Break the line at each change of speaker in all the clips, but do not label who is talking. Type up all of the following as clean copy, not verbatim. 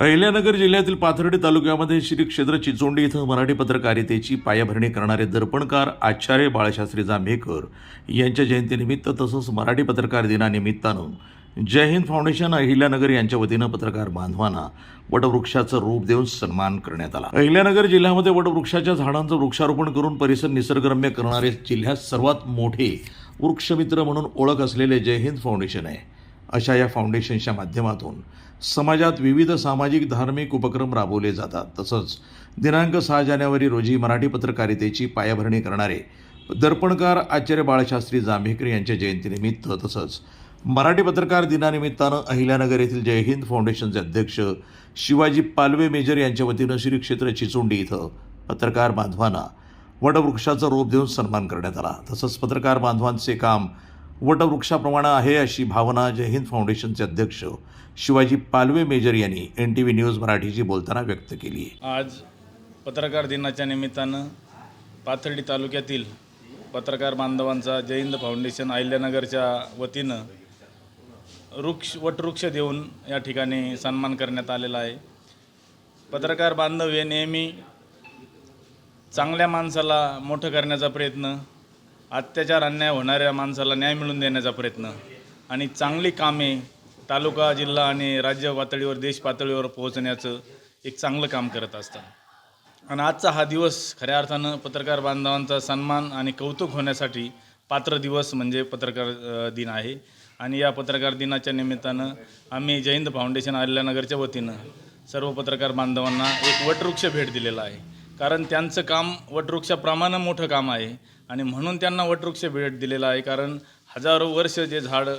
अहिल्यानगर जिल्ह्यातील पाथर्डी तालुक्यामध्ये श्री क्षेत्र चिचोंडी इथं मराठी पत्रकारितेची पायाभरणी करणारे दर्पणकार आचार्य बाळशास्त्री जांभेकर यांच्या जयंतीनिमित्त तसंच मराठी पत्रकार दिनानिमित्तानं जय हिंद फाउंडेशन अहिल्यानगर यांच्या वतीनं पत्रकार बांधवांना वटवृक्षाचं रूप देऊन सन्मान करण्यात आला। अहिल्यानगर जिल्ह्यामध्ये वटवृक्षाच्या झाडांचं वृक्षारोपण करून परिसर निसर्गरम्य करणारे जिल्ह्यात सर्वात मोठे वृक्षमित्र म्हणून ओळख असलेले जय हिंद फाउंडेशन आहे। अशा या फाउंडेशनच्या माध्यमातून समाजात विविध सामाजिक धार्मिक उपक्रम राबवले जातात। तसंच दिनांक 6 जानेवारी रोजी मराठी पत्रकारितेची पायाभरणी करणारे दर्पणकार आचार्य बाळशास्त्री जांभेकर यांच्या जयंतीनिमित्त तसंच मराठी पत्रकार दिनानिमित्तानं अहिल्यानगर येथील जय हिंद फाउंडेशनचे अध्यक्ष शिवाजी पालवे मेजर यांच्या वतीनं श्री क्षेत्र चिचोंडी इथं पत्रकार बांधवांना वटवृक्षाचं रूप देऊन सन्मान करण्यात आला। तसंच पत्रकार बांधवांचे काम वटवृक्षाप्रमाणे आहे अशी भावना जय हिंद फाउंडेशनचे अध्यक्ष शिवाजी पालवे मेजर यांनी NTV न्यूज मराठीशी बोलताना व्यक्त केली।
आज पत्रकार दिनाच्या निमित्तानं पाथर्डी तालुक्यातील पत्रकार बांधवांचा जय हिंद फाउंडेशन अहिल्यानगरच्या वतीनं वटवृक्ष देऊन या ठिकाणी सन्मान करण्यात आलेला आहे। पत्रकार बांधव हे नेहमी चांगल्या माणसाला मोठं करण्याचा प्रयत्न, अत्याचार अन्याय होणाऱ्या माणसाला न्याय मिळवून देण्याचा प्रयत्न आणि चांगली कामे तालुका जिल्हा आणि राज्य पातळीवर देश पातळीवर पोहोचण्याचं एक चांगलं काम करत असतात। आणि आजचा हा दिवस खऱ्या अर्थानं पत्रकार बांधवांचा सन्मान आणि कौतुक होण्यासाठी पात्र दिवस म्हणजे पत्रकार दिन आहे। आणि या पत्रकार दिनाच्या निमित्तानं आम्ही जय हिंद फाउंडेशन अहिल्यानगरच्या वतीनं सर्व पत्रकार बांधवांना एक वटवृक्ष भेट दिलेला आहे। कारण त्यांचं काम वटवृक्षाप्रमाणे मोठं काम आहे आणि म्हणून त्यांना वटवृक्ष भेट दिलेला आहे। कारण हजारो वर्ष जे झाड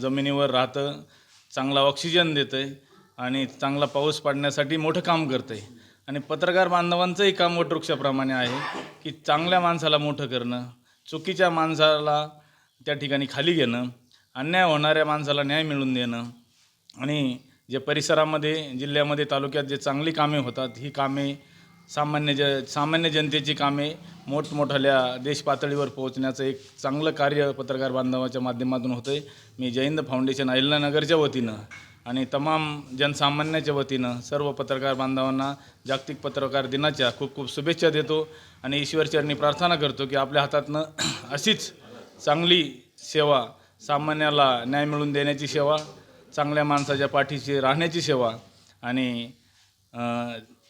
जमिनीवर राहतं, चांगला ऑक्सिजन देतं आहे आणि चांगला पाऊस पाडण्यासाठी मोठं काम करतं आहे। आणि पत्रकार बांधवांचंही काम वटवृक्षाप्रमाणे आहे की चांगल्या माणसाला मोठं करणं, चुकीच्या माणसाला त्या ठिकाणी खाली घेणं, अन्याय होणाऱ्या माणसाला न्याय मिळवून देणं आणि जे परिसरामध्ये जिल्ह्यामध्ये तालुक्यात जे चांगली कामे होतात ही कामे सामान्य जनतेची कामे मोठमोठ्या देश पातळीवर पोहोचण्याचं एक चांगलं कार्य पत्रकार बांधवाच्या माध्यमातून होतं आहे। मी जय हिंद फाउंडेशन अहिल्यानगरच्या वतीनं आणि तमाम जनसामान्याच्या वतीनं सर्व पत्रकार बांधवांना जागतिक पत्रकार दिनाच्या खूप खूप शुभेच्छा देतो आणि ईश्वरचरणी प्रार्थना करतो की आपल्या हातातनं अशीच चांगली सेवा, सामान्याला न्याय मिळवून देण्याची सेवा, चांगल्या माणसाच्या पाठीशी राहण्याची सेवा आणि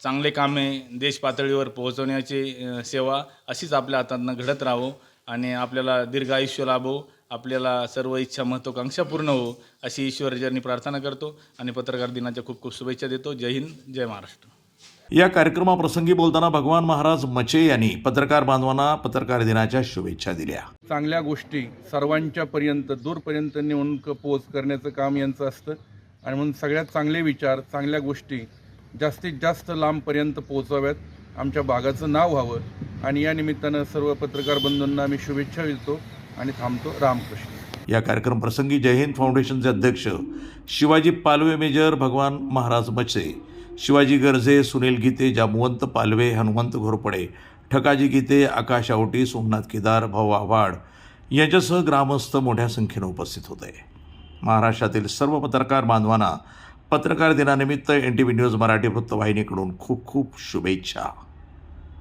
चांगले कामे देश पातळीवर पोहोचवण्याची सेवा अशीच आपल्या हातातनं घडत राहो आणि आपल्याला दीर्घ आयुष्य लाभो, आपल्याला सर्व इच्छा महत्त्वाकांक्षा पूर्ण हो अशी ईश्वरचरणी प्रार्थना करतो आणि पत्रकार दिनाच्या खूप खूप शुभेच्छा देतो। जय हिंद, जय महाराष्ट्र।
या कार्यक्रमाप्रसंगी बोलताना भगवान महाराज मचे यांनी पत्रकार बांधवांना पत्रकार दिनाच्या शुभेच्छा दिल्या।
चांगल्या गोष्टी सर्वांच्या पर्यंत दूरपर्यंत नेऊन पोच करण्याचं काम यांचं असतं आणि म्हणून सगळ्यात चांगले विचार, चांगल्या गोष्टी जास्तीत जास्त लांबपर्यंत पोहोचाव्यात, आमच्या भागाचं नाव व्हावं आणि या निमित्तानं सर्व पत्रकार बंधूंना मी शुभेच्छा देतो आणि थांबतो। रामकृष्ण।
या कार्यक्रम प्रसंगी जय हिंद फाउंडेशनचे अध्यक्ष शिवाजी पालवे मेजर, भगवान महाराज मचे, शिवाजी गर्जे, सुनील गीते, जामवंत पालवे, हनुमंत घोरपडे, ठकाजी गीते, आकाश आवटी, सोमनाथ केदार, भाऊ आव्हाड यांच्यासह ग्रामस्थ मोठ्या संख्येने उपस्थित होते। महाराष्ट्रातील सर्व पत्रकार बांधवांना पत्रकार दिनानिमित्त NTV न्यूज मराठी वृत्तवाहिनीकडून खूप खूप शुभेच्छा।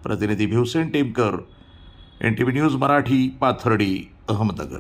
प्रतिनिधी भिवसेन टेमकर, NTV न्यूज मराठी, पाथर्डी, अहमदनगर।